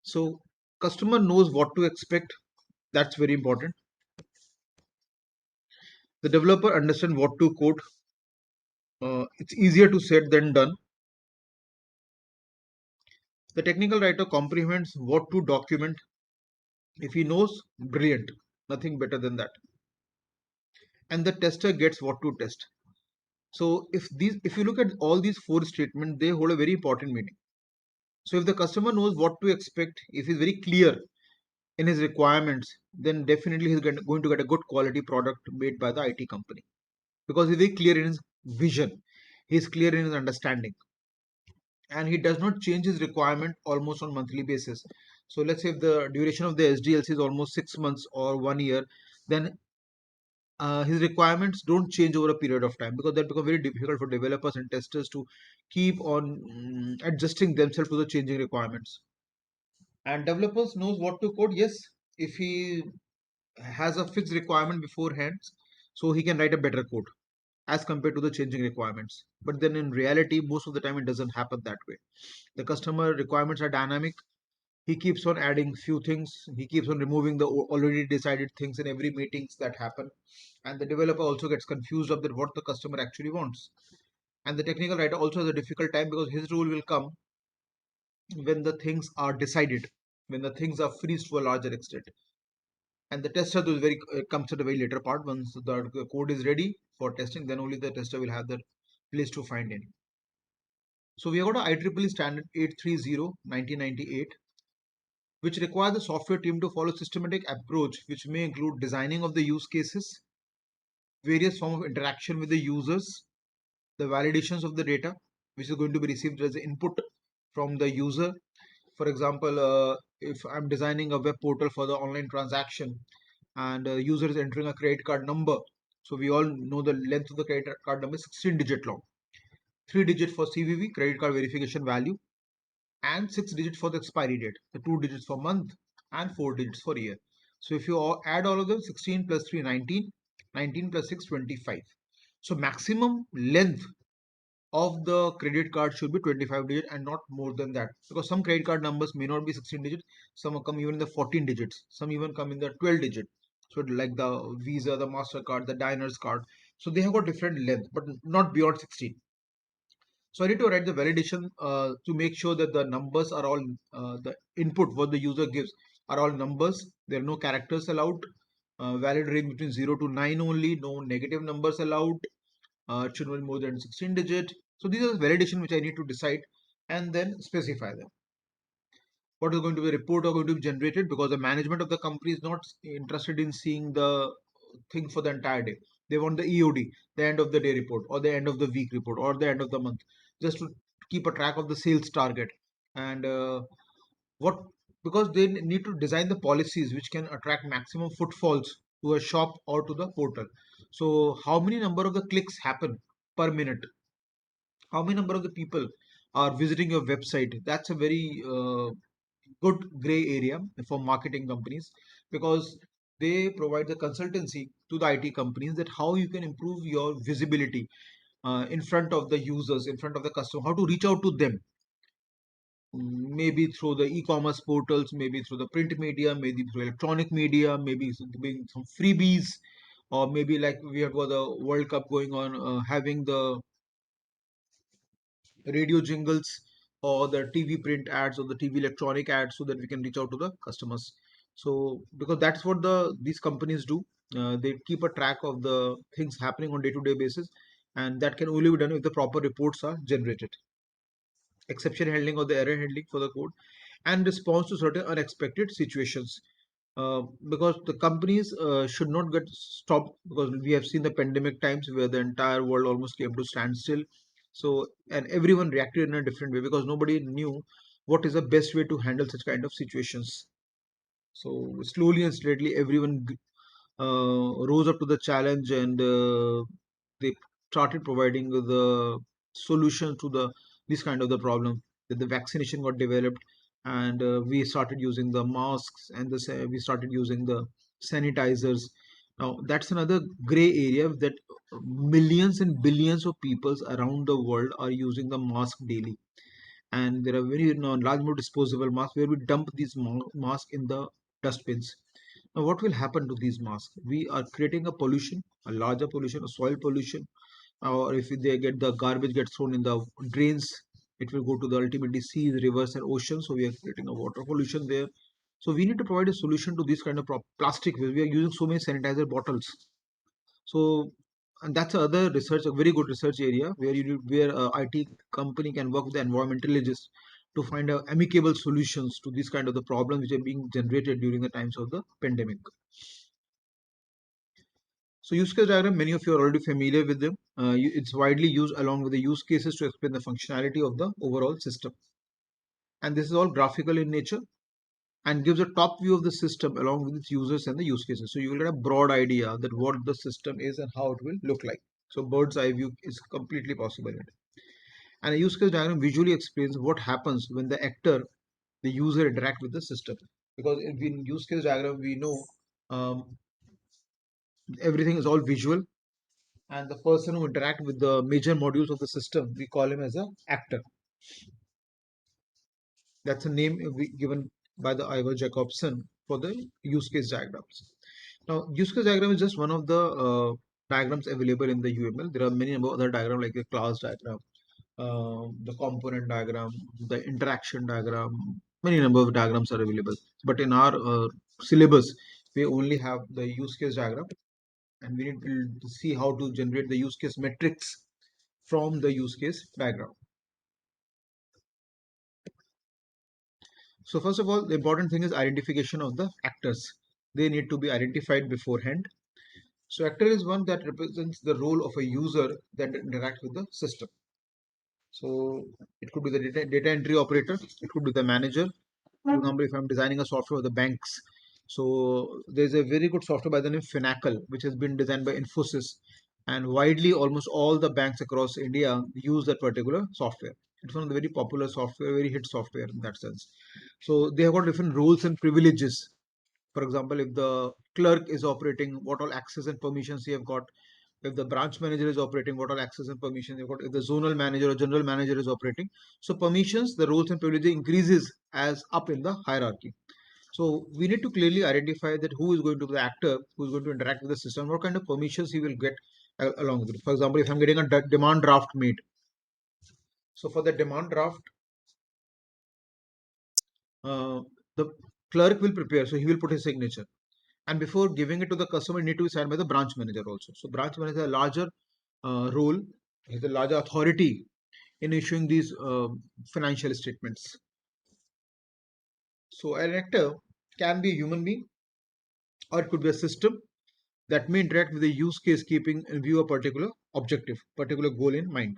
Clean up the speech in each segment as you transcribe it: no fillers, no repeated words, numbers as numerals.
So customer knows what to expect. That's very important. The developer understands what to code. It's easier to said than done. The technical writer comprehends what to document. If he knows, brilliant. Nothing better than that. And the tester gets what to test. So if you look at all these four statements, they hold a very important meaning. So if the customer knows what to expect, if he's very clear in his requirements, then definitely he's going to get a good quality product made by the IT company, because he's very clear in his vision, he's clear in his understanding, and he does not change his requirement almost on monthly basis. So let's say if the duration of the SDLC is almost 6 months or 1 year, then his requirements don't change over a period of time, because that becomes very difficult for developers and testers to keep on adjusting themselves to the changing requirements. And developers knows what to code. Yes, if he has a fixed requirement beforehand, so he can write a better code as compared to the changing requirements. But then in reality, most of the time it doesn't happen that way. The customer requirements are dynamic. He keeps on adding few things, he keeps on removing the already decided things in every meetings that happen, and the developer also gets confused of that what the customer actually wants. And the technical writer also has a difficult time, because his role will come when the things are decided, when the things are freezed to a larger extent. And the tester is very comes at a very later part. Once the code is ready for testing, then only the tester will have the place to find in. So we have got a IEEE standard 830 1998, which requires the software team to follow systematic approach, which may include designing of the use cases, various form of interaction with the users, the validations of the data, which is going to be received as input from the user. For example, if I'm designing a web portal for the online transaction, and user is entering a credit card number, so we all know the length of the credit card number is 16 digit long, 3 digit for CVV, credit card verification value, and 6 digits for the expiry date, the 2 digits for month, and 4 digits for year. So if you add all of them, 16 plus 3 19, 19 plus 6 25. So maximum length of the credit card should be 25 digits and not more than that, because some credit card numbers may not be 16 digits, some come even in the 14 digits, some even come in the 12 digit. So like the Visa, the MasterCard, the Diners card, so they have got different length but not beyond 16. So I need to write the validation to make sure that the numbers are all the input what the user gives are all numbers. There are no characters allowed. Valid range between 0 to 9 only. No negative numbers allowed. It should be more than 16 digit. So these are the validation which I need to decide and then specify them. What is going to be report are going to be generated, because the management of the company is not interested in seeing the thing for the entire day. They want the EOD, the end of the day report, or the end of the week report, or the end of the month, just to keep a track of the sales target. And what because they need to design the policies which can attract maximum footfalls to a shop or to the portal. So how many number of the clicks happen per minute, how many number of the people are visiting your website, that's a very good gray area for marketing companies, because they provide the consultancy to the IT companies that how you can improve your visibility in front of the users, in front of the customer, how to reach out to them. Maybe through the e-commerce portals, maybe through the print media, maybe through electronic media, maybe giving some freebies, or maybe like we have got the World Cup going on, having the radio jingles or the TV print ads or the TV electronic ads, so that we can reach out to the customers. So because that's what these companies do, they keep a track of the things happening on day-to-day basis, and that can only be done if the proper reports are generated. Exception handling or the error handling for the code, and response to certain unexpected situations. Because the companies should not get stopped, because we have seen the pandemic times where the entire world almost came to standstill. So and everyone reacted in a different way, because nobody knew what is the best way to handle such kind of situations. So slowly and steadily everyone rose up to the challenge, and they started providing the solution to the this kind of the problem. That the vaccination got developed, and we started using the masks, and we started using the sanitizers. Now that's another gray area, that millions and billions of peoples around the world are using the mask daily. and there are very large amount of disposable masks where we dump these masks in the dustbins. Now, what will happen to these masks? We are creating a pollution, a larger pollution, a soil pollution, or if they get the garbage gets thrown in the drains, it will go to the ultimately seas, rivers, and oceans. So we are creating a water pollution there. So we need to provide a solution to these kind of plastic waste. We are using so many sanitizer bottles. So, and that's another research, a very good research area where where a IT company can work with the environmentalists to find amicable solutions to these kind of the problems which are being generated during the times of the pandemic. So use case diagram, many of you are already familiar with them. It's widely used along with the use cases to explain the functionality of the overall system. And this is all graphical in nature and gives a top view of the system along with its users and the use cases. So you will get a broad idea that what the system is and how it will look like. So bird's eye view is completely possible. And a use case diagram visually explains what happens when the actor, the user interact with the system. Because in use case diagram, we know everything is all visual, and the person who interact with the major modules of the system, we call him as a actor. That's a name given by the Ivor Jacobson for the use case diagrams. Now, use case diagram is just one of the diagrams available in the UML. There are many other diagrams like the class diagram, the component diagram, the interaction diagram. Many number of diagrams are available. But in our syllabus, we only have the use case diagram, and we need to see how to generate the use case metrics from the use case diagram. So first of all, the important thing is identification of the actors. They need to be identified beforehand. So actor is one that represents the role of a user that interacts with the system. So it could be the data entry operator, it could be the manager. For example, if I'm designing a software for the banks, so there's a very good software by the name Finacle, which has been designed by Infosys, and widely almost all the banks across India use that particular software. It's one of the very popular software, very hit software in that sense. So they have got different roles and privileges. For example, if the clerk is operating, what all access and permissions he have got. If the branch manager is operating, what all access and permissions you've got. If the zonal manager or general manager is operating, so permissions, the roles and privileges increases as up in the hierarchy. So we need to clearly identify that who is going to be the actor, who is going to interact with the system, what kind of permissions he will get along with it. For example, if I'm getting a demand draft made, so for the demand draft, the clerk will prepare, so he will put his signature. And before giving it to the customer, it need to be signed by the branch manager also. So branch manager has a larger role, has a larger authority in issuing these financial statements. So an actor can be a human being, or it could be a system that may interact with the use case, keeping in view a particular objective, particular goal in mind.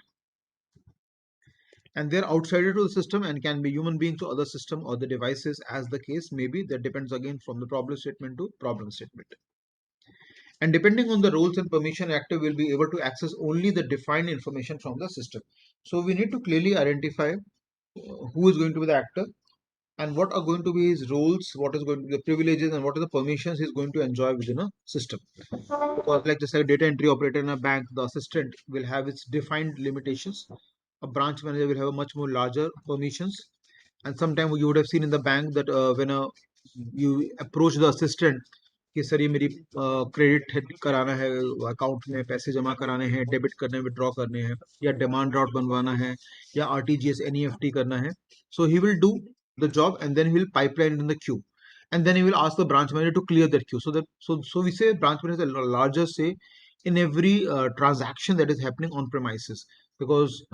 And they're outsider to the system and can be human beings to other system or the devices, as the case may be. That depends again from the problem statement to problem statement. And depending on the roles and permission, actor will be able to access only the defined information from the system. So we need to clearly identify who is going to be the actor and what are going to be his roles, what is going to be the privileges, and what are the permissions he's going to enjoy within a system. Because like just like data entry operator in a bank, the assistant will have its defined limitations. A branch manager will have a much more larger permissions. And sometimes you would have seen in the bank that when you approach the assistant कि sir ये मेरी credit कराना है, account में पैसे जमा कराने हैं, डेबिट करने, विड्रॉ करने हैं, या डिमांड ड्राफ्ट बनवाना है, या आरटीजीएस एनईएफटी करना है. So he will do the job and then he will pipeline in the queue, and then he will ask the branch manager to clear that queue. So we say branch manager has a larger say in every transaction that is happening on premises, because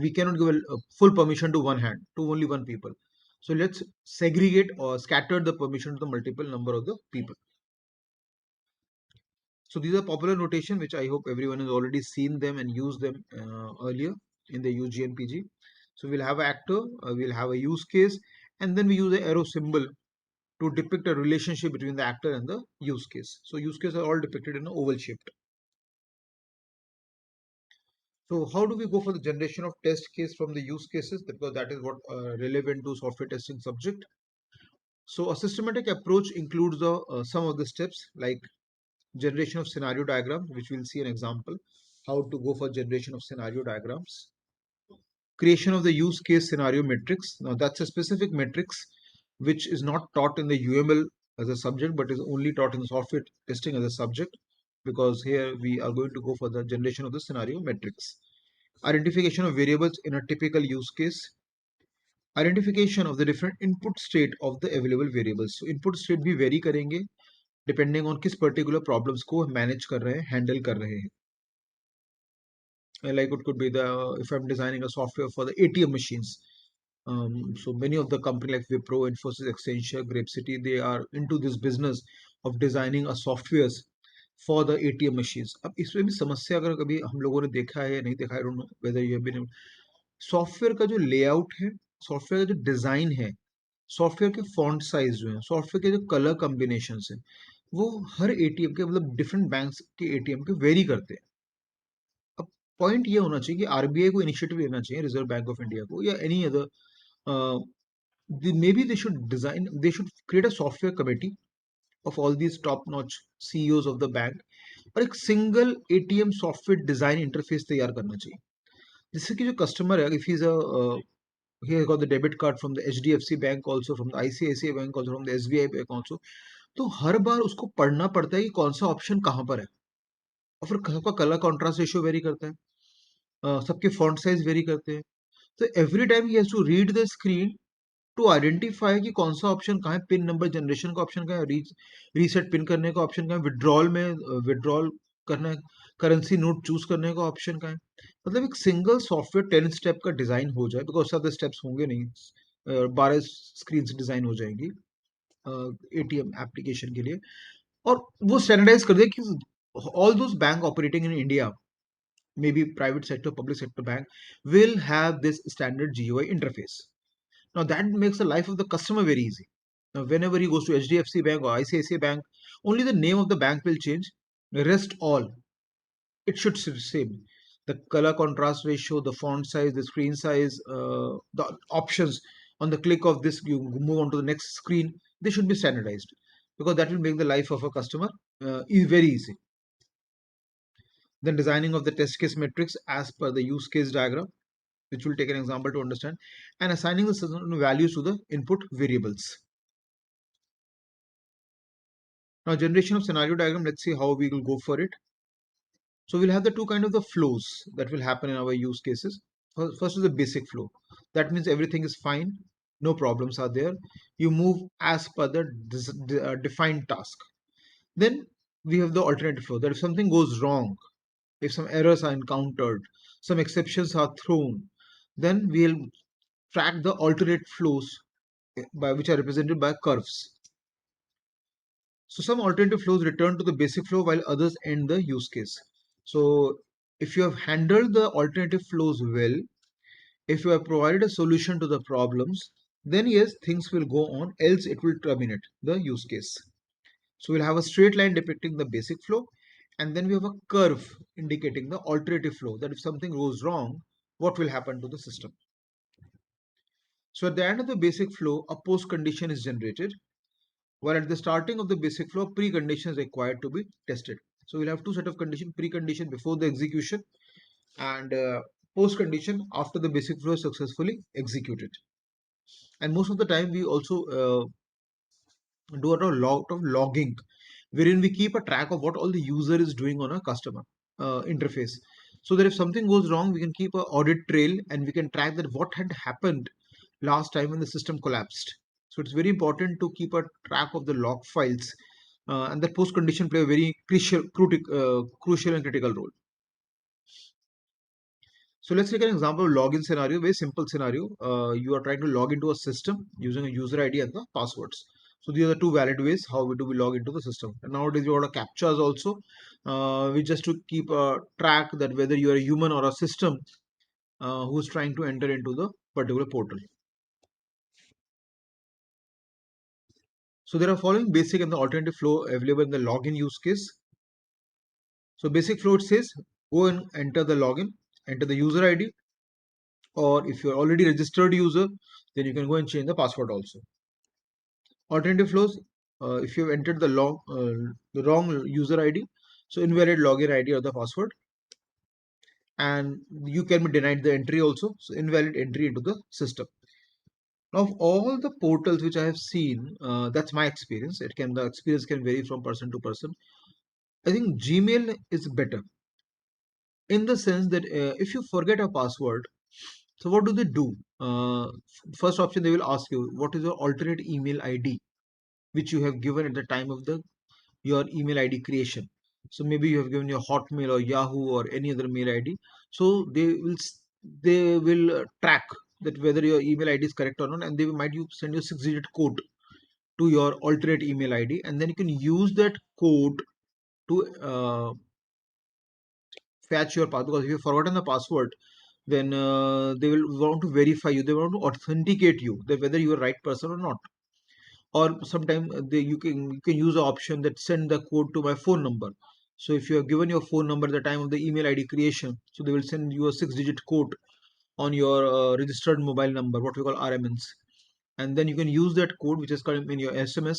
we cannot give a full permission to one hand, to only one people. So let's segregate or scatter the permission to the multiple number of the people. So these are popular notation which I hope everyone has already seen them and used them earlier in the UG and PG. So we'll have an actor, we'll have a use case, and then we use the arrow symbol to depict a relationship between the actor and the use case. So use cases are all depicted in an oval shaped. So how do we go for the generation of test case from the use cases? Because that is what relevant to software testing subject. So a systematic approach includes the some of the steps like generation of scenario diagram, which we'll see an example how to go for generation of scenario diagrams, creation of the use case scenario matrix. Now that's a specific matrix which is not taught in the UML as a subject, but is only taught in the software testing as a subject, because here we are going to go for the generation of the scenario matrix. Identification of variables in a typical use case. Identification of the different input state of the available variables. So input state भी vary करेंगे depending on किस particular problems को manage कर रहे हैं, handle कर रहे हैं. Like it could be the, if I'm designing a software for the ATM machines. So many of the company like Wipro, Infosys, Accenture, Grape City, they are into this business of designing a softwares for the ATM machines. अब इसमें भी समस्या अगर कभी हम लोगों ने देखा है या नहीं देखा है, I don't know whether you have been. Software का जो लेआउट है, सॉफ्टवेयर का जो डिजाइन है, सॉफ्टवेयर के फॉन्ट साइज जो है, सॉफ्टवेयर के जो कलर कॉम्बिनेशन है, वो हर एटीएम के, मतलब डिफरेंट बैंक्स के एटीएम के वेरी करते हैं. अब पॉइंट ये होना चाहिए कि आरबीआई को इनिशिएटिव लेना चाहिए, रिजर्व बैंक ऑफ इंडिया को या any other, maybe they should create a software committee of all these top notch CEOs of the bank, और एक single ATM software design interface तैयार करना चाहिए, जिससे कि जो कस्टमर है, if is he has got the debit card from the HDFC bank also, from the ICICI bank also, from the SBI bank also, तो हर बार उसको पढ़ना पड़ता है कि कौन सा ऑप्शन कहाँ पर है, और फिर सबका कलर कॉन्ट्रास्ट रेशियो वेरी करता है, सबके फॉन्ट साइज वेरी करते हैं. तो every time he has to read the screen to identify कि कौन सा ऑप्शन कहाँ है, पिन नंबर जनरेशन का ऑप्शन कहाँ है, रीसेट पिन करने का ऑप्शन कहाँ है, विड्रॉल में विड्रॉल करना है, करेंसी नोट चूज करने का ऑप्शन कहाँ है. मतलब एक सिंगल सॉफ्टवेयर 10 स्टेप का डिजाइन हो जाए, बिकॉज सब स्टेप्स होंगे नहीं, 12 स्क्रीन डिजाइन हो जाएंगी एटीएम एप्लीकेशन के लिए, और वो स्टैंडर्डाइज कर दे कि all those bank operating in India, maybe private sector, public sector bank, will have this standard GUI interface. Now that makes the life of the customer very easy. Now whenever he goes to HDFC Bank or ICICI Bank, only the name of the bank will change. The rest all, it should stay the same. The color contrast ratio, the font size, the screen size, the options on the click of this, you move on to the next screen. They should be standardized, because that will make the life of a customer very easy. Then designing of the test case matrix as per the use case diagram, which will take an example to understand, and assigning the certain values to the input variables. Now generation of scenario diagram, let's see how we will go for it. So we'll have the two kind of the flows that will happen in our use cases. First is the basic flow. That means everything is fine, no problems are there. You move as per the defined task. Then we have the alternative flow, that if something goes wrong, if some errors are encountered, some exceptions are thrown, then we'll track the alternate flows by which are represented by curves. So some alternative flows return to the basic flow while others end the use case. So if you have handled the alternative flows well, if you have provided a solution to the problems, then yes, things will go on, else it will terminate the use case. So we'll have a straight line depicting the basic flow, and then we have a curve indicating the alternative flow, that if something goes wrong, what will happen to the system. So at the end of the basic flow, a post condition is generated, while at the starting of the basic flow, precondition is required to be tested. So we'll have two set of condition: precondition before the execution, and post condition after the basic flow is successfully executed. And most of the time we also do a lot of logging, wherein we keep a track of what all the user is doing on a customer interface, so that if something goes wrong, we can keep an audit trail and we can track that what had happened last time when the system collapsed. So it's very important to keep a track of the log files, and that post condition play a very crucial and critical role. So let's take an example of login scenario, very simple scenario. You are trying to log into a system using a user ID and the passwords. So these are the two valid ways how we do we log into the system. And nowadays you got a captchas also, we just to keep a track that whether you are a human or a system who's trying to enter into the particular portal. So there are following basic and the alternative flow available in the login use case. So basic flow, it says go and enter the login, enter the user ID, or if you're already registered user, then you can go and change the password also. Alternative flows, if you've entered the wrong user ID, so invalid login ID or the password. and you can be denied the entry also. So invalid entry into the system. Now, of all the portals which I have seen, that's my experience. The experience can vary from person to person. I think Gmail is better in the sense that if you forget a password, so what do they do? First option, they will ask you what is your alternate email ID which you have given at the time of the your email ID creation. So maybe you have given your Hotmail or Yahoo or any other mail ID. So they will track that whether your email ID is correct or not, and they might you send you a 6-digit code to your alternate email ID, and then you can use that code to fetch your password. Because if you've forgotten the password, then they will want to verify you. They want to authenticate you that whether you are right person or not. Or sometimes you can use the option that send the code to my phone number. So if you have given your phone number at the time of the email ID creation, so they will send you a 6-digit code on your registered mobile number, what we call RMNs, and then you can use that code which is coming in your SMS,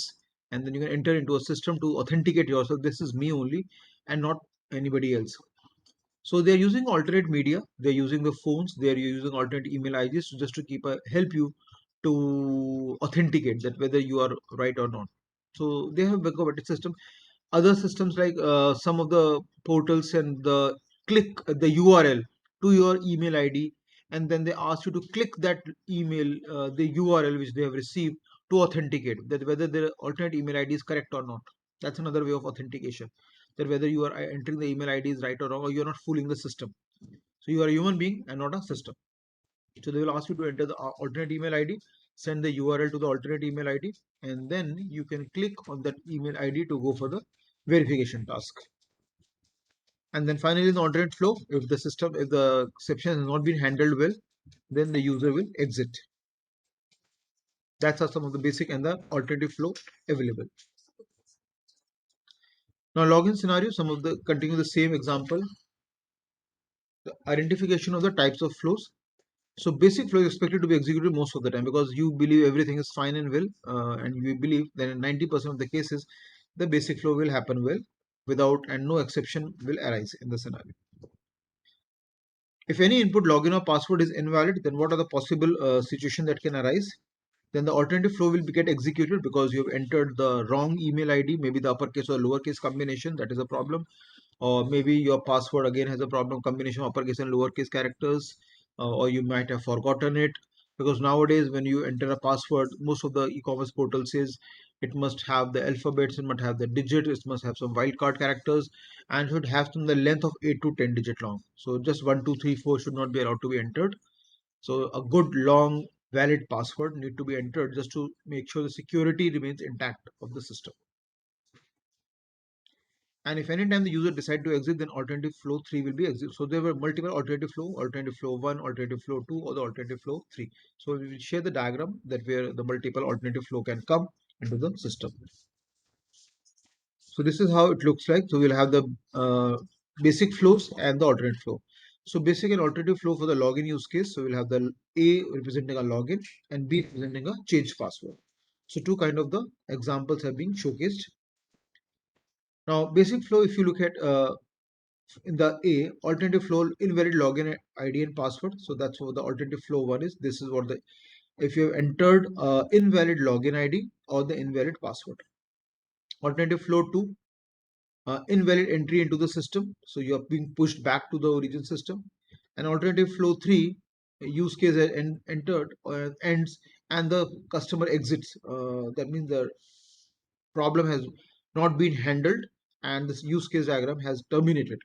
and then you can enter into a system to authenticate yourself. This is me only, and not anybody else. So they're using alternate media, they're using the phones, they're using alternate email IDs just to help you to authenticate that whether you are right or not. So they have backup system. Other systems like some of the portals and the click the URL to your email ID, and then they ask you to click that email, the URL which they have received, to authenticate that whether the alternate email ID is correct or not. That's another way of authentication, that whether you are entering the email ID is right or wrong, or you're not fooling the system. So you are a human being and not a system. So they will ask you to enter the alternate email ID, send the URL to the alternate email ID, and then you can click on that email ID to go for the verification task. And then finally, in the alternate flow, if the exception has not been handled well, then the user will exit. That's are some of the basic and the alternative flow available. Now, login scenario, some of the continue the same example. The identification of the types of flows. So basic flow is expected to be executed most of the time because you believe everything is fine and well, and you believe that in 90% of the cases, the basic flow will happen well without and no exception will arise in the scenario. If any input login or password is invalid, then what are the possible situations that can arise? Then the alternative flow will get executed because you have entered the wrong email ID, maybe the uppercase or lowercase combination, that is a problem. Or maybe your password again has a problem, combination of uppercase and lowercase characters, or you might have forgotten it. Because nowadays when you enter a password, most of the e-commerce portal says it must have the alphabets, it must have the digit, it must have some wildcard characters, and should have some the length of 8 to 10 digit long. So just 1 2 3 4 should not be allowed to be entered. So a good long valid password need to be entered just to make sure the security remains intact of the system. And if any time the user decide to exit, then alternative flow 3 will be exit. So there were multiple alternative flow 1, alternative flow 2, or the alternative flow 3. So we will share the diagram that where the multiple alternative flow can come into the system. So this is how it looks like. So we'll have the basic flows and the alternate flow. So basic and alternative flow for the login use case. So we'll have the A representing a login and B representing a change password. So two kind of the examples have been showcased. Now basic flow, if you look at in the A, alternative flow invalid login ID and password. So that's what the alternative flow one is. This is what the if you have entered invalid login ID or the invalid password. Alternative flow 2, invalid entry into the system. So you are being pushed back to the origin system. And alternative flow 3, use case entered ends and the customer exits. That means the problem has not been handled and this use case diagram has terminated.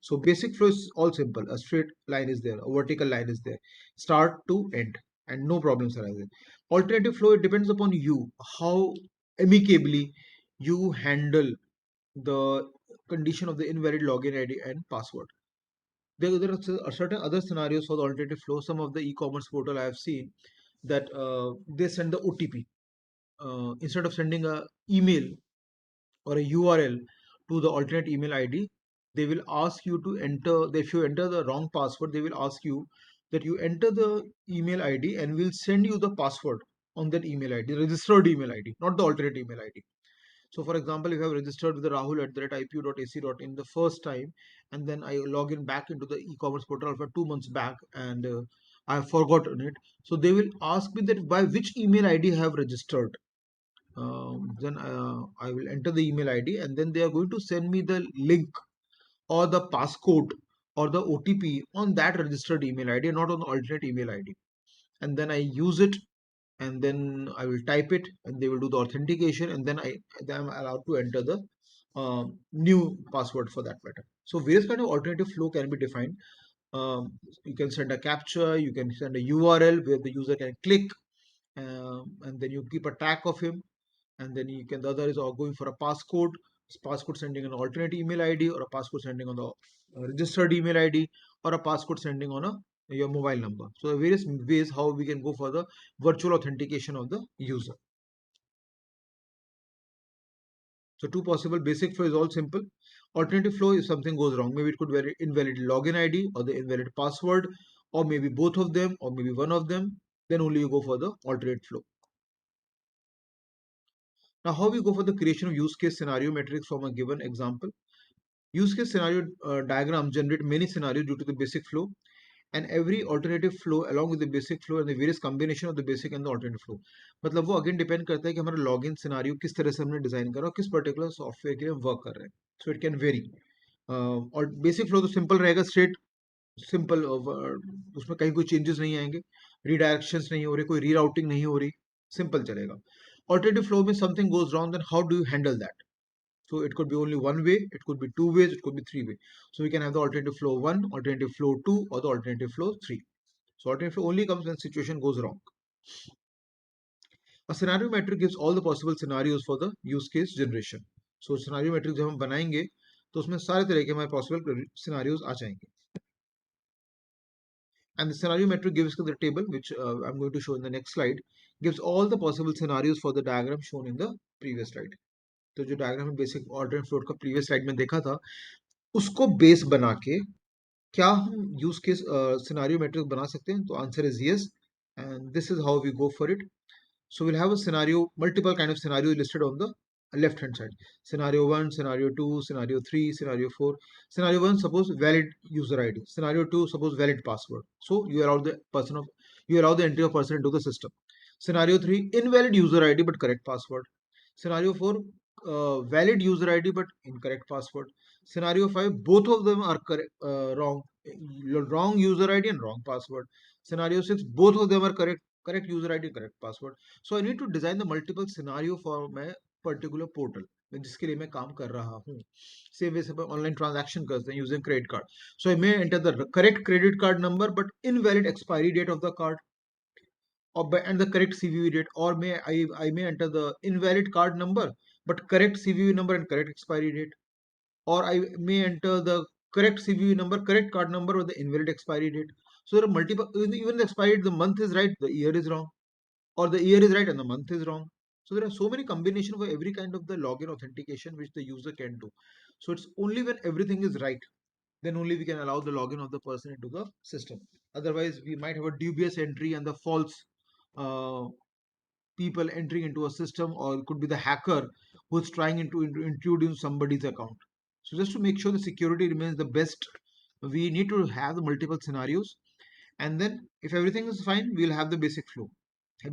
So basic flow is all simple. A straight line is there, a vertical line is there, start to end, and no problems arise. Alternative flow, it depends upon you, how amicably you handle the condition of the invalid login ID and password. There are certain other scenarios for the alternative flow. Some of the e-commerce portal I have seen that they send the OTP instead of sending a email or a URL to the alternate email ID. They will ask you to enter. If you enter the wrong password, they will ask you that you enter the email ID and we'll send you the password on that email ID, registered email ID, not the alternate email ID. So for example, if I have registered with the Rahul at the ipu.ac.in the first time, and then I log in back into the e-commerce portal for 2 months back, and I have forgotten it. So they will ask me that by which email ID I have registered. Then I will enter the email ID, and then they are going to send me the link or the passcode or the OTP on that registered email ID, not on the alternate email ID. And then I use it, and then I will type it, and they will do the authentication, and then I'm allowed to enter the new password for that matter. So various kind of alternative flow can be defined. You can send a captcha, you can send a URL where the user can click, and then you keep a track of him, and then you can, the other is going for a passcode sending an alternate email ID, or a passcode sending on the registered email ID, or a passcode sending on a your mobile number. So various ways how we can go for the virtual authentication of the user. So two possible: basic flow is all simple. Alternative flow, if something goes wrong, maybe it could be invalid login ID or the invalid password, or maybe both of them, or maybe one of them, then only you go for the alternate flow. Now, how we go for the creation of use case scenario matrix from a given example. Use case scenario diagram generate many scenarios due to the basic flow, and every alternative flow along with the basic flow and the various combination of the basic and the alternative flow. मतलब वो again depend करता है कि हमारा login scenario किस तरह से हमने डिजाइन करा और किस पर्टिकुलर सॉफ्टवेयर के लिए हम वर्क कर रहे हैं. So it can very. और बेसिक फ्लो तो सिंपल रहेगा, स्ट्रेट सिंपल, उसमें कहीं कोई चेंजेस नहीं आएंगे, रीडायरेक्शंस नहीं हो रही, कोई रीराउटिंग नहीं हो रही, सिंपल चलेगा. ऑल्टरनेटिव फ्लो में something goes wrong, then how do you handle that? So it could be only one way, it could be two ways, it could be three way. So we can have the alternative flow 1, alternative flow 2, or the alternative flow 3. So alternative flow only comes when situation goes wrong. A scenario matrix gives all the possible scenarios for the use case generation. So scenario matrix जब हम बनाएंगे तो उसमें सारे तरह के हमारे possible scenarios आ जाएंगे. And the scenario matrix gives the table, which I'm going to show in the next slide, gives all the possible scenarios for the diagram shown in the previous slide. तो जो diagram में basic alternate flow का previous slide में देखा था, उसको base बना के क्या हम यूज केस सिनेरियो मैट्रिक्स बना सकते हैं? तो answer is yes, and this is how we go for it. So we'll have a scenario, multiple kind of scenarios listed on the left hand side. Scenario 1, scenario 2, scenario 3, scenario 4. Scenario 1, suppose valid user ID. Scenario 2, suppose valid password. So you allow the entry of person into the system. Scenario 3, invalid user ID but correct password. Scenario 4, valid user ID but incorrect password. Scenario 5, both of them are wrong. Wrong user ID and wrong password. Scenario 6, both of them are correct user ID, correct password. So I need to design the multiple scenario for my particular portal जिसके लिए मैं काम कर रहा हूँ. Same way से online transaction करते हैं using credit card. So I may enter the correct credit card number but invalid expiry date of the card, and the correct CVV date, or I may enter the invalid card number but correct CVV number and correct expiry date, or I may enter the correct CVV number, correct card number with the invalid expiry date. So there are multiple, even the expiry date, the month is right, the year is wrong, or the year is right and the month is wrong. So there are so many combinations for every kind of the login authentication which the user can do. So it's only when everything is right, then only we can allow the login of the person into the system. Otherwise, we might have a dubious entry and the false uh, people entering into a system, or it could be the hacker who's trying to intrude in somebody's account. So just to make sure the security remains the best, we need to have the multiple scenarios, and then if everything is fine, we'll have the basic flow.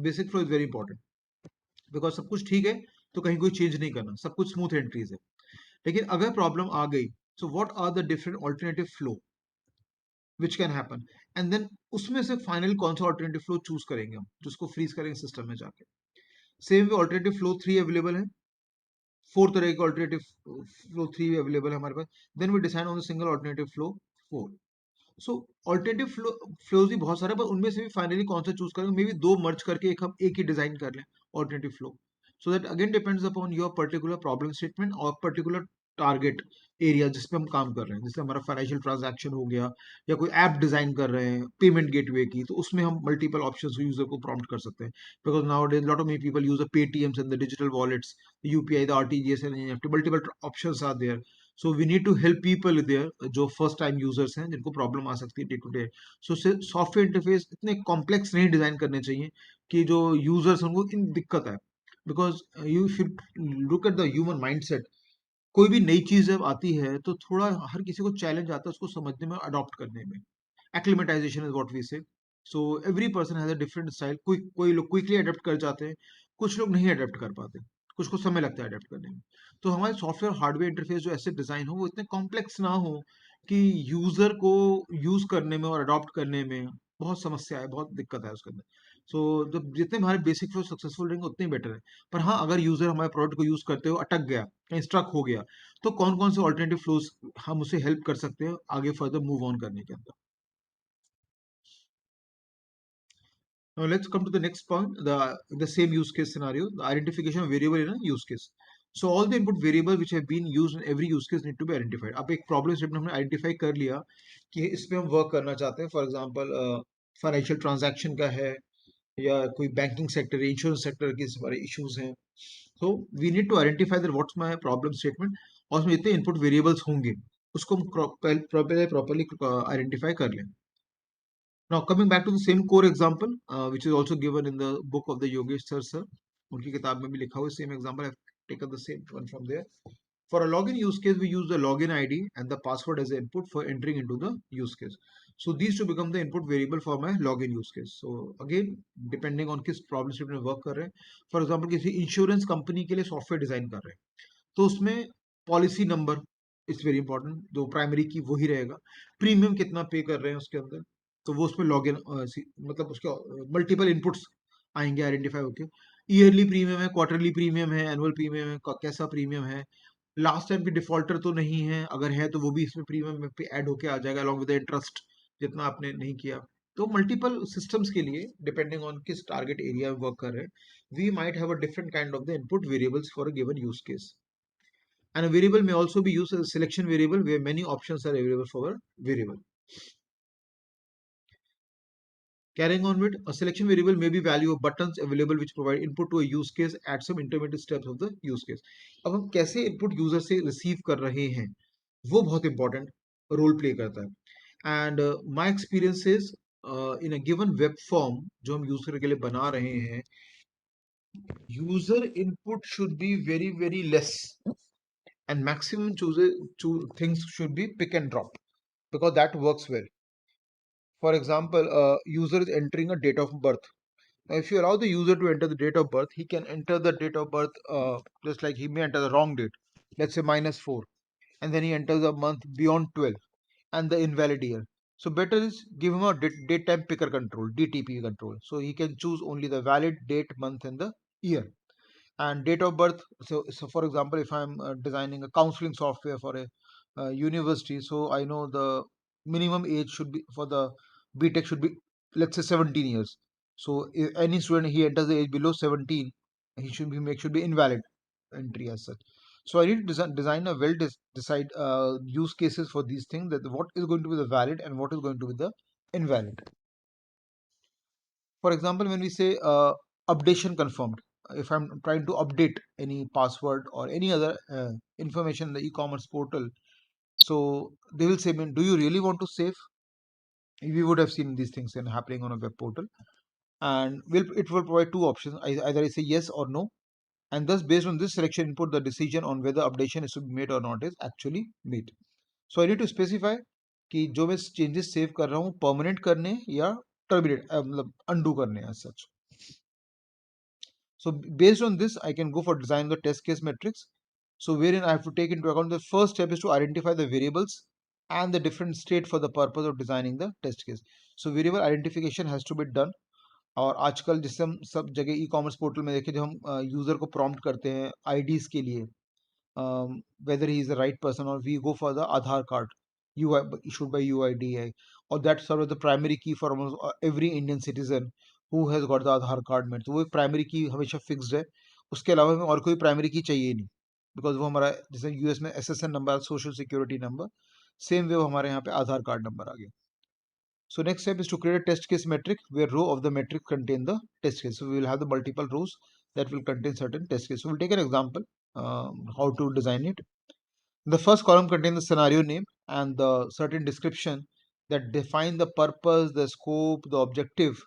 Basic flow is very important because सब कुछ ठीक है तो कहीं कोई change नहीं करना, सब कुछ स्मूथ एंट्रीज है. लेकिन अगर प्रॉब्लम आ गई, so what are the different alternative flow which can happen, and then उसमें से फाइनल कौन सा ऑल्टरनेटिव फ्लो चूज करेंगे हम, जिसको फ्रीज करेंगे सिस्टम में जाके. Same way alternative flow 3 available है, 4 तरह के ऑल्टरनेटिव फ्लो 3 अवेलेबल है हमारे पास. Then we decide on the single alternative flow 4. So alternative flows भी बहुत सारे, पर उनमें से भी फाइनली कौन सा चूज करेंगे, मे बी दो मर्ज करके हम एक ही डिजाइन कर लें alternative flow. So that again depends upon your particular problem statement और पर्टिकुलर टारगेट एरिया जिस पे हम काम कर रहे हैं. जैसे हमारा फाइनेंशियल ट्रांजैक्शन हो गया, या कोई ऐप डिजाइन कर रहे हैं पेमेंट गेटवे की, तो उसमें हम मल्टीपल ऑप्शंस यूजर को प्रॉम्प्ट कर सकते हैं. Because now days lot of people use the Paytms and the digital wallets, UPI, the RTGS and NEFT, multiple options are there. So we need to help people there जो first time users हैं, जिनको problem आ सकती है day to day. So software interface इतने complex नहीं design करने चाहिए कि जो यूजर्स उनको इन दिक्कत है. Because you should look at the human mindset. कोई भी नई चीज जब आती है तो थोड़ा हर किसी को चैलेंज आता है उसको समझने में, अडॉप्ट करने में. एक्लिमेटाइजेशन इज व्हाट वी से. So every person has a different style. कोई लोग क्विकली अडेप्ट कर जाते हैं, कुछ लोग नहीं अडेप्ट कर पाते, कुछ को समय लगता है अडेप्ट करने में. तो हमारे सॉफ्टवेयर हार्डवेयर इंटरफेस जो ऐसे डिजाइन हो वो इतने कॉम्प्लेक्स ना हो कि यूजर को यूज करने में और अडॉप्ट करने में बहुत समस्या है, बहुत दिक्कत है उसके अंदर. सो जब जितने हमारे बेसिक फ्लो सक्सेसफुल रहेंगे उतने बेटर है. पर हाँ, अगर यूजर हमारे प्रोडक्ट को यूज करते हुए अटक गया, कहीं स्ट्रक हो गया, तो कौन कौन से ऑल्टरनेटिव फ्लोज हम उसे हेल्प कर सकते हैं आगे फर्दर मूव ऑन करने के अंदर. Now let's come to the next point, the same use case scenario, the identification of variable in a use case. So all the input variables which have been used in every use case need to be identified. अब एक problem statement हमने identify कर लिया कि इस पे हम work करना चाहते हैं. फॉर एग्जांपल फाइनेंशियल ट्रांजैक्शन का है, या कोई बैंकिंग सेक्टर, इंश्योरेंस सेक्टर के सारे इश्यूज हैं. So we need to identify that what's my problem statement, और उसमें जितने इनपुट वेरिएबल्स होंगे उसको हम प्रॉपरली आइडेंटिफाई कर लें. Now coming back to the same core example, which is also given in the book of the Yogesh sir. उनकी किताब में भी लिखा हुआ है same example. I've taken the same one from there. For a login use case, we use the login ID and the password as the input for entering into the use case. So these two become the input variable for my login use case. So again, depending on किस problem set में work कर रहे हैं. For example, किसी insurance company के लिए software design कर रहे हैं, तो उसमें policy number is very important, जो प्राइमरी की वही रहेगा. प्रीमियम कितना पे कर रहे हैं उसके अंदर, तो वो उसमें लॉग इन, मतलब उसके मल्टीपल इनपुट्स आएंगे आइडेंटिफाई होके. ईयरली प्रीमियम है, क्वार्टरली प्रीमियम है, एनुअल प्रीमियम है, कैसा प्रीमियम है, लास्ट टाइम की डिफॉल्टर तो नहीं है, अगर है तो वो भी इसमें प्रीमियम पे ऐड होके आ जाएगा अलॉन्ग विद इंटरेस्ट जितना आपने नहीं किया. तो मल्टीपल सिस्टम्स के लिए डिपेंडिंग ऑन किस टारगेट एरिया में वर्क कर रहे हैं, we might have a different kind of the input variables for a given use case. And a variable may also be used as a selection variable where many options are available for a variable. Carrying on with, a selection variable may be value of buttons available which provide input to a use case at some intermediate steps of the use case. अब हम कैसे input user से receive कर रहे हैं वो बहुत important role play करता है. And my experience is, in a given web form जो हम user के लिए बना रहे हैं, user input should be very very less, and maximum things should be pick and drop, because that works well. For example, a user is entering a date of birth. Now, if you allow the user to enter the date of birth, he can enter the date of birth, just like he may enter the wrong date, let's say -4, and then he enters a month beyond 12 and the invalid year. So better is give him a date time picker control, DTP control. So he can choose only the valid date, month, and the year. And date of birth, so for example, if I'm designing a counseling software for a university, so I know the minimum age should be for the BTech should be, let's say, 17 years. So if any student he enters the age below 17, he should be invalid entry as such. So I need to design a decide use cases for these things, that what is going to be the valid and what is going to be the invalid. For example, when we say updation confirmed, if I'm trying to update any password or any other information in the e-commerce portal, so they will say, do you really want to save? We would have seen these things happening on a web portal, and it will provide two options. Either I say yes or no, and thus based on this selection input, the decision on whether updation is to be made or not is actually made. So I need to specify कि जो मैं changes save कर रहा हूँ permanent करने या terminate, मतलब undo करने as such. So based on this, I can go for design the test case matrix. So wherein I have to take into account, the first step is to identify the variables and the different state for the purpose of designing the test case. So variable identification has to be done. और आजकल जिससे हम सब जगह e commerce portal में देखें, जब हम यूज़र को प्रॉम्प्ट करते हैं आईडीज़ के लिए, whether he is the right person, or we go for the Aadhaar card UI issued by UIDAI, or that serves as the primary key for almost every Indian citizen who has got the Aadhaar card में. तो वो एक primary की हमेशा fixed है, उसके अलावा हमें और कोई प्राइमरी की चाहिए नहीं, बिकॉज वो हमारा जैसे यूएस में SSN number, social security number, same way वो हमारे यहाँ पे आधार कार्ड नंबर आ गया. So next step is to create a test case metric where row of the metric contain the test case. So we will have the multiple rows that will contain certain test case. So we'll take an example how to design it. The first column contains the scenario name and the certain description that define the purpose, the scope, the objective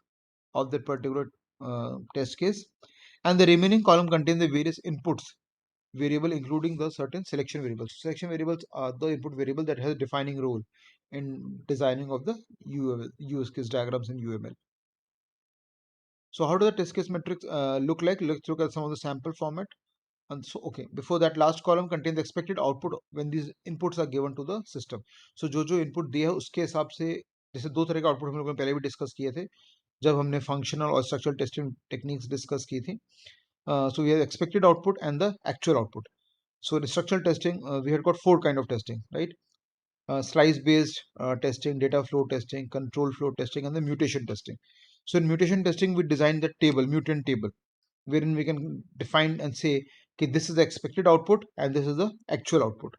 of that particular test case. And the remaining column contains the various inputs variable, including the certain selection variables. Selection variables are the input variable that has a defining role in designing of the use case diagrams in UML. So how do the test case metrics look like? Let's look at some of the sample format. And so, okay, before that, last column contains the expected output when these inputs are given to the system. So जो input दिया है उसके हिसाब से, जैसे दो तरह का आउटपुट हम लोगों ने पहले भी डिस्कस किए थे जब हमने फंक्शनल और स्ट्रक्चरल टेस्टिंग टेक्निक्स डिस्कस की थी. So we have expected output and the actual output. So in structural testing, we had got four kind of testing, right? Slice based testing, data flow testing, control flow testing, and the mutation testing. So in mutation testing, we design the table, mutant table, wherein we can define and say, okay, this is the expected output and this is the actual output.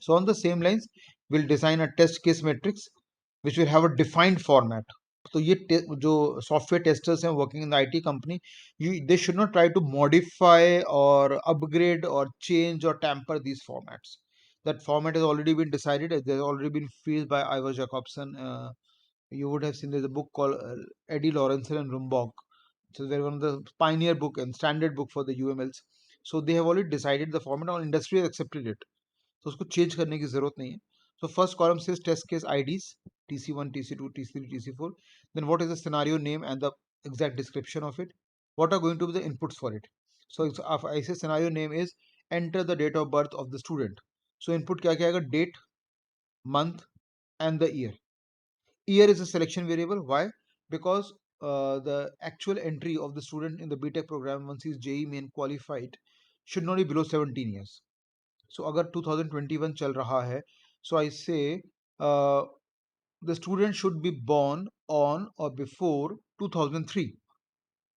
So on the same lines, we'll design a test case matrix which will have a defined format. तो ये जो software testers हैं working in the IT company, they should not try to modify or upgrade or change or tamper these formats. That format has already been decided. It has already been fixed by Ivor Jacobson. You would have seen there's a book called Eddie Lawrenson and Rumbog. So they're one of the pioneer book and standard book for the UMLs. So they have already decided the format, and industry has accepted it. तो उसको change करने की जरूरत नहीं है. So first column says test case IDs, TC1, TC2, TC3, TC4. Then what is the scenario name and the exact description of it. What are going to be the inputs for it. So if I say scenario name is enter the date of birth of the student. So input क्या क्या आएगा, date, month and the year. Year is a selection variable. Why? Because the actual entry of the student in the BTech program once he is JEE main qualified should not be below 17 years. So अगर 2021 चल रहा है, so I say the student should be born on or before 2003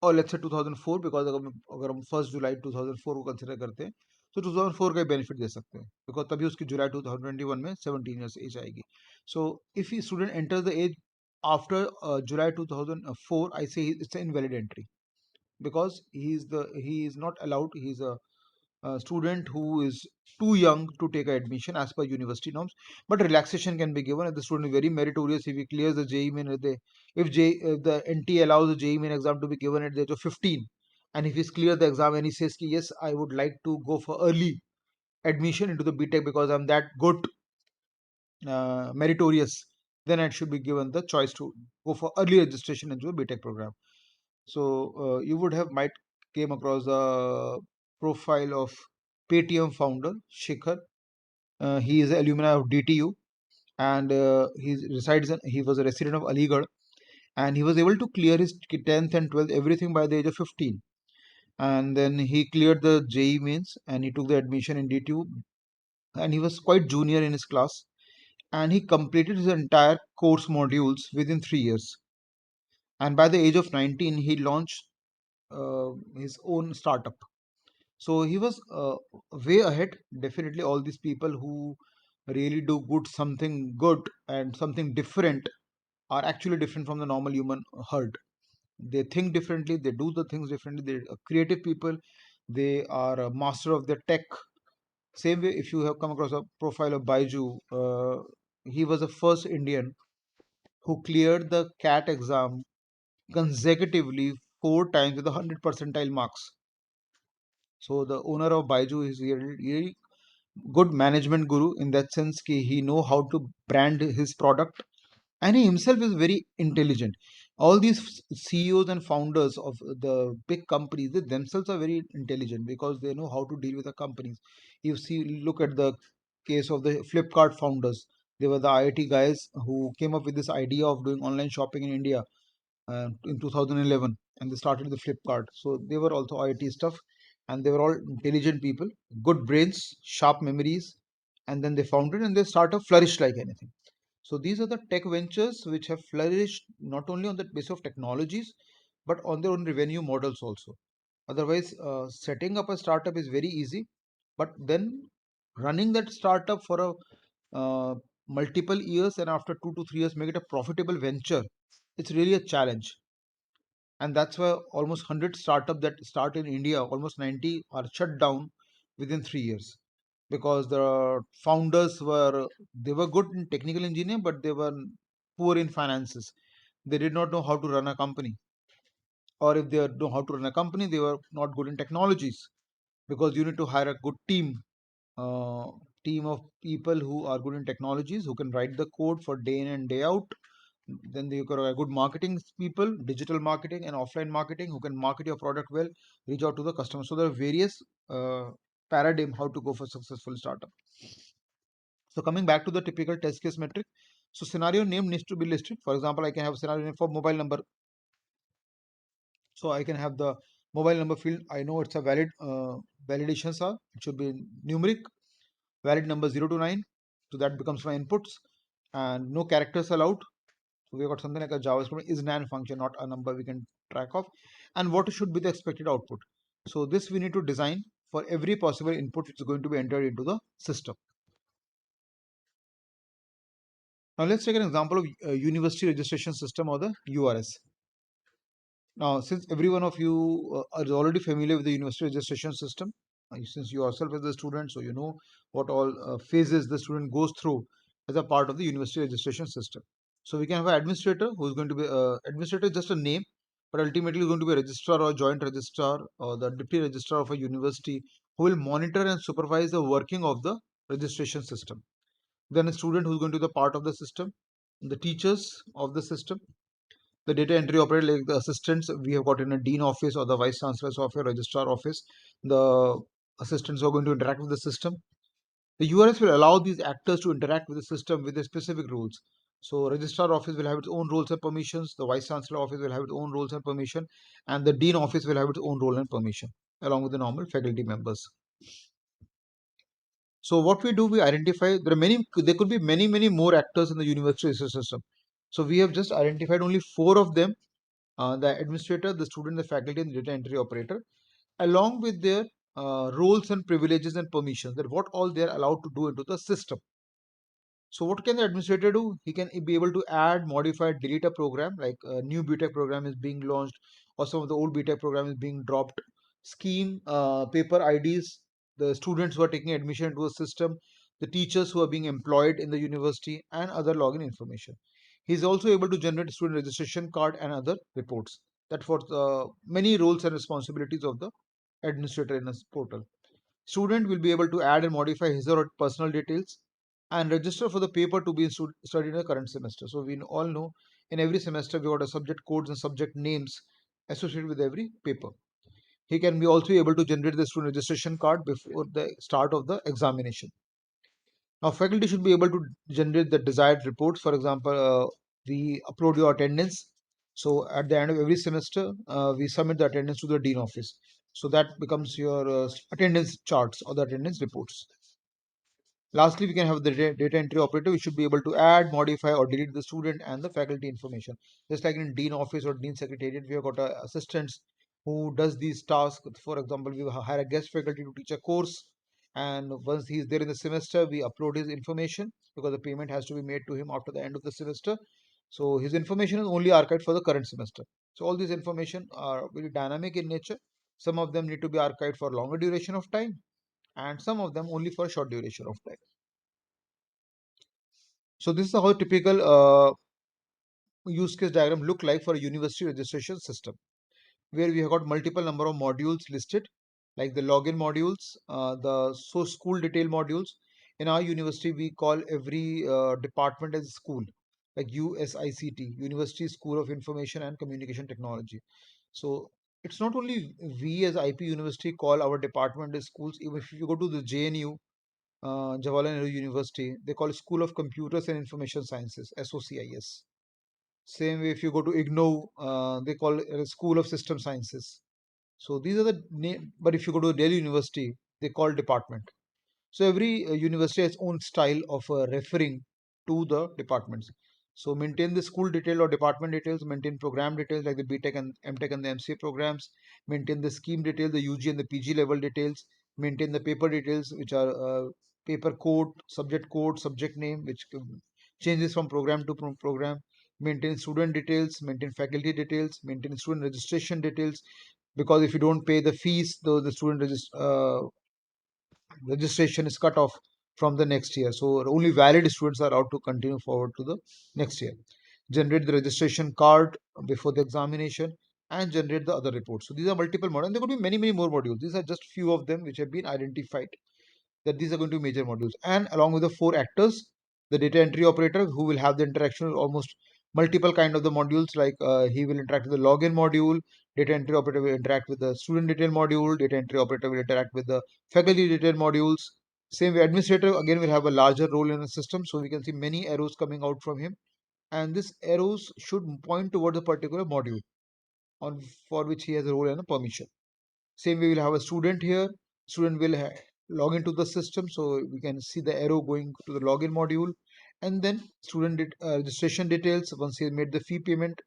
or let's say 2004, because अगर हम 1 जुलाई 2004 को consider करते हैं तो 2004 का बेनिफिट दे सकते हैं, बिकॉज तभी उसकी जुलाई 2021 में 17 ईयर्स एज आएगी. So if he student enter the age after July 2004, I say it's an invalid entry, because he is not allowed, he is a student who is too young to take admission as per university norms. But relaxation can be given if the student is very meritorious, if he clears the JEE main, if the NT allows the JEE main exam to be given at the age of 15, and if he's cleared the exam and he says ki, yes, I would like to go for early admission into the BTech because I'm that good, meritorious, then it should be given the choice to go for early registration into the BTech program. So you would have might came across the profile of Paytm founder Shikhar. He is an alumni of DTU, and he was a resident of Aligarh, and he was able to clear his 10th and 12th everything by the age of 15. And then he cleared the JEE mains and he took the admission in DTU, and he was quite junior in his class, and he completed his entire course modules within 3 years. And by the age of 19 he launched his own startup. So he was way ahead. Definitely, all these people who really do something good and something different are actually different from the normal human herd. They think differently, they do the things differently, they're creative people, they are a master of their tech. Same way, if you have come across a profile of Baiju, he was the first Indian who cleared the CAT exam consecutively 4 times with the 100 percentile marks. So the owner of Baiju is really good management guru in that sense कि he know how to brand his product, and he himself is very intelligent. All these CEOs and founders of the big companies, they themselves are very intelligent because they know how to deal with the companies. You see, look at the case of the Flipkart founders. They were the IIT guys who came up with this idea of doing online shopping in India in 2011, and they started the Flipkart. So they were also IIT stuff, and they were all intelligent people, good brains, sharp memories, and then they founded and they started flourished like anything. So these are the tech ventures which have flourished not only on the basis of technologies, but on their own revenue models also. Otherwise, setting up a startup is very easy, but then running that startup for a multiple years and after 2 to 3 years make it a profitable venture, it's really a challenge. And that's why almost 100 startups that start in India, almost 90 are shut down within 3 years, because the founders were, they were good in technical engineering, but they were poor in finances. They did not know how to run a company. or if they know how to run a company, they were not good in technologies, because you need to hire a good uh, team of people who are good in technologies, who can write the code for day in and day out. Then you got a good marketing people, digital marketing and offline marketing, who can market your product well, reach out to the customer. So there are various paradigm how to go for successful startup. So coming back to the typical test case metric, so scenario name needs to be listed. For example, I can have a scenario name for mobile number. So I can have the mobile number field. I know it's a valid validations are. It should be numeric, valid number 0 to 9. So that becomes my inputs, and no characters allowed. So we got something like a JavaScript is nan function, not a number we can track of. And what should be the expected output? So this we need to design for every possible input which is going to be entered into the system. Now let's take an example of university registration system, or the URS. Now, since every one of you are already familiar with the university registration system, since you yourself as a student, so you know what all phases the student goes through as a part of the university registration system. So we can have an administrator who is going to be administrator is just a name, but ultimately is going to be a registrar or joint registrar or the deputy registrar of a university, who will monitor and supervise the working of the registration system. Then a student who is going to be the part of the system, the teachers of the system, the data entry operator, like the assistants we have got in a dean office or the vice chancellor's office, registrar office, the assistants who are going to interact with the system. The URS will allow these actors to interact with the system with the specific rules. So registrar office will have its own roles and permissions, the vice chancellor office will have its own roles and permission, and the dean office will have its own role and permission along with the normal faculty members. So what we do, we identify there could be many more actors in the university research system. So we have just identified only 4 of them: the administrator, the student, the faculty, and the data entry operator, along with their roles and privileges and permissions, that what all they are allowed to do into the system. So what can the administrator do? He can be able to add, modify, delete a program, like a new BTech program is being launched, or some of the old BTech program is being dropped. Scheme, paper IDs, the students who are taking admission into the system, the teachers who are being employed in the university, and other login information. He is also able to generate student registration card and other reports. That for the many roles and responsibilities of the administrator in this portal. Student will be able to add and modify his or her personal details and register for the paper to be studied in the current semester. So we all know in every semester we got a subject codes and subject names associated with every paper. He can be also able to generate the student registration card before the start of the examination. Now, faculty should be able to generate the desired reports. For example, we upload your attendance. So at the end of every semester, we submit the attendance to the dean office. So that becomes your attendance charts or the attendance reports. Lastly, we can have the data entry operator, which should be able to add, modify, or delete the student and the faculty information. Just like in dean office or dean secretariat, we have got assistants who does these tasks. For example, we hire a guest faculty to teach a course, and once he is there in the semester, we upload his information because the payment has to be made to him after the end of the semester. So his information is only archived for the current semester. So all these information are very dynamic in nature. Some of them need to be archived for longer duration of time, and some of them only for a short duration of time. So this is how a typical use case diagram look like for a university registration system, where we have got multiple number of modules listed, like the login modules, the source school detail modules. In our university, we call every department as school, like USICT, University School of Information and Communication Technology. So it's not only we as IP University call our department as schools. Even if you go to the JNU, Jawaharlal Nehru University, they call it School of Computers and Information Sciences, SOCIS. Same way, if you go to IGNOU, they call it a School of System Sciences. So these are the name. But if you go to Delhi University, they call department. So every university has own style of referring to the departments. So maintain the school detail or department details, maintain program details like the BTech and MTech and the MCA programs, maintain the scheme details, the UG and the PG level details, maintain the paper details, which are paper code, subject name, which changes from program to program, maintain student details, maintain faculty details, maintain student registration details, because if you don't pay the fees, the student registration is cut off from the next year. So only valid students are allowed to continue forward to the next year. Generate the registration card before the examination. and generate the other reports. So these are multiple modules, and there could be many more modules. These are just few of them which have been identified, that these are going to be major modules. And along with the four actors, the data entry operator, who will have the interaction with almost multiple kind of the modules, like he will interact with the login module, data entry operator will interact with the student detail module, data entry operator will interact with the faculty detail modules. Same way, administrator again will have a larger role in the system, so we can see many arrows coming out from him, and these arrows should point towards a particular module on for which he has a role and a permission. Same way, we'll have a student here. Student will log into the system, so we can see the arrow going to the login module, and then student registration details once he made the fee payment,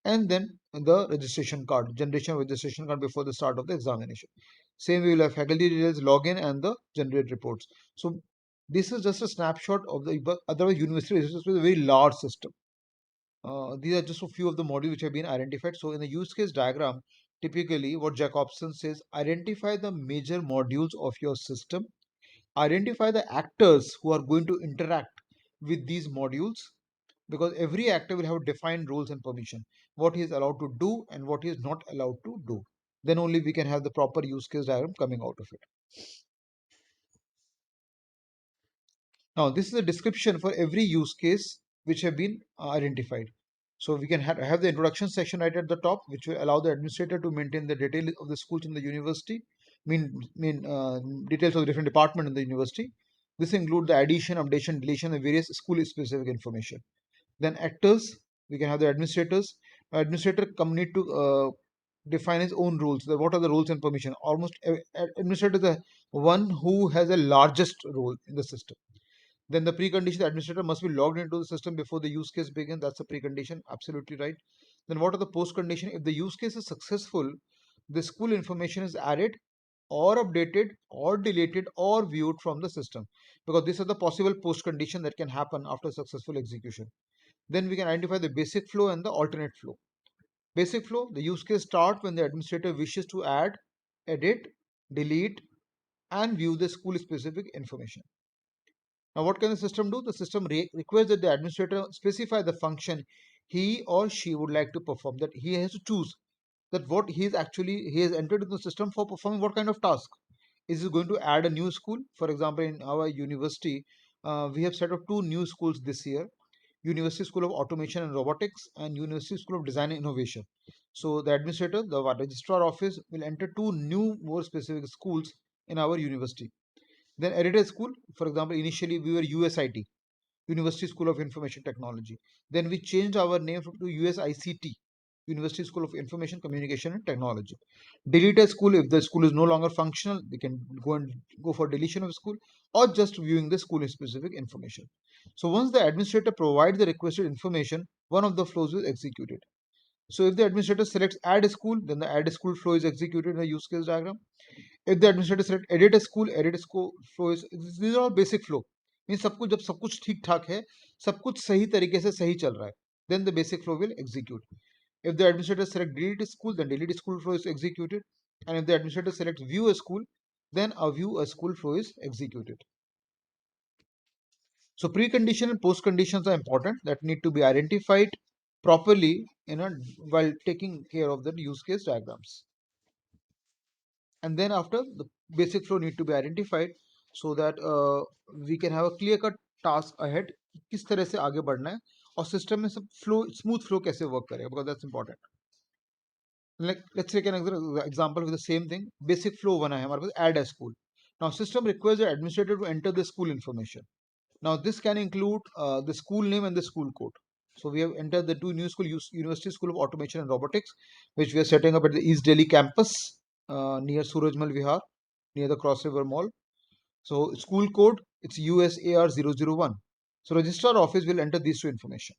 and then the registration card, generation of registration card before the start of the examination. Same way, we'll have faculty details, login, and the generate reports. So this is just a snapshot of the otherwise university is a very large system. These are just a few of the modules which have been identified. So in the use case diagram, typically what Jacobson says, identify the major modules of your system, identify the actors who are going to interact with these modules, because every actor will have defined roles and permission, what he is allowed to do and what he is not allowed to do. Then only we can have the proper use case diagram coming out of it. Now, this is a description for every use case which have been identified. So we can have the introduction section right at the top, which will allow the administrator to maintain the detail of the schools in the university, details of the different department in the university. This include the addition, updation, deletion, and various school-specific information. Then actors, we can have the administrators. Administrator need to define his own rules. What are the rules and permission? Almost administrator is the one who has the largest role in the system. Then the precondition, the administrator must be logged into the system before the use case begins. That's a precondition, absolutely right. Then what are the post condition? If the use case is successful, the school information is added or updated or deleted or viewed from the system, because these are the possible post condition that can happen after successful execution. Then we can identify the basic flow and the alternate flow. Basic flow, the use case starts when the administrator wishes to add, edit, delete, and view the school specific information. Now, what can the system do? The system requires that the administrator specify the function he or she would like to perform. That he has to choose that what he has entered into the system for performing what kind of task. Is he going to add a new school? For example, in our university, we have set up two new schools this year: University School of Automation and Robotics and University School of Design and Innovation. So the administrator, the registrar office, will enter two new, more specific schools in our university. Then Heritage School, for example, initially we were USIT, University School of Information Technology. Then we changed our name to USICT, University School of Information Communication and Technology. Delete a school if the school is no longer functional. They can go for deletion of school or just viewing the school specific information. So once the administrator provides the requested information, one of the flows is executed. So if the administrator selects add a school, then the add a school flow is executed in the use case diagram. If the administrator select edit a school flow is, these are all basic flow. Mean सब कुछ जब सब कुछ ठीक ठाक है, सब कुछ सही तरीके से सही चल रहा है, then the basic flow will execute. If the administrator select delete a school, then delete school flow is executed. And if the administrator selects view a school, then a view a school flow is executed. So precondition and post conditions are important that need to be identified properly while taking care of the use case diagrams. And then after, the basic flow need to be identified so that we can have a clear cut task ahead किस तरह से आगे बढ़ना है और system में सब flow smooth flow कैसे वर्क करेगा, because that's important. Like let's take an example with the same thing. Basic flow बना है हमारे पास, add a school. Now system requires the administrator to enter the school information. Now this can include the school name and the school code. So we have entered the two new school, University School of Automation and Robotics, which we are setting up at the East Delhi campus near Surajmal Vihar, near the Cross River Mall. So school code, it's USAR001. So registrar office will enter these two information.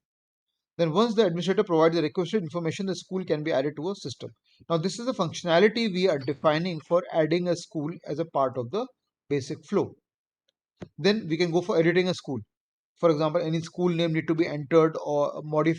Then once the administrator provides the requested information, the school can be added to a system. Now this is the functionality we are defining for adding a school as a part of the basic flow. Then we can go for editing a school. For example, any school name need to be entered or modified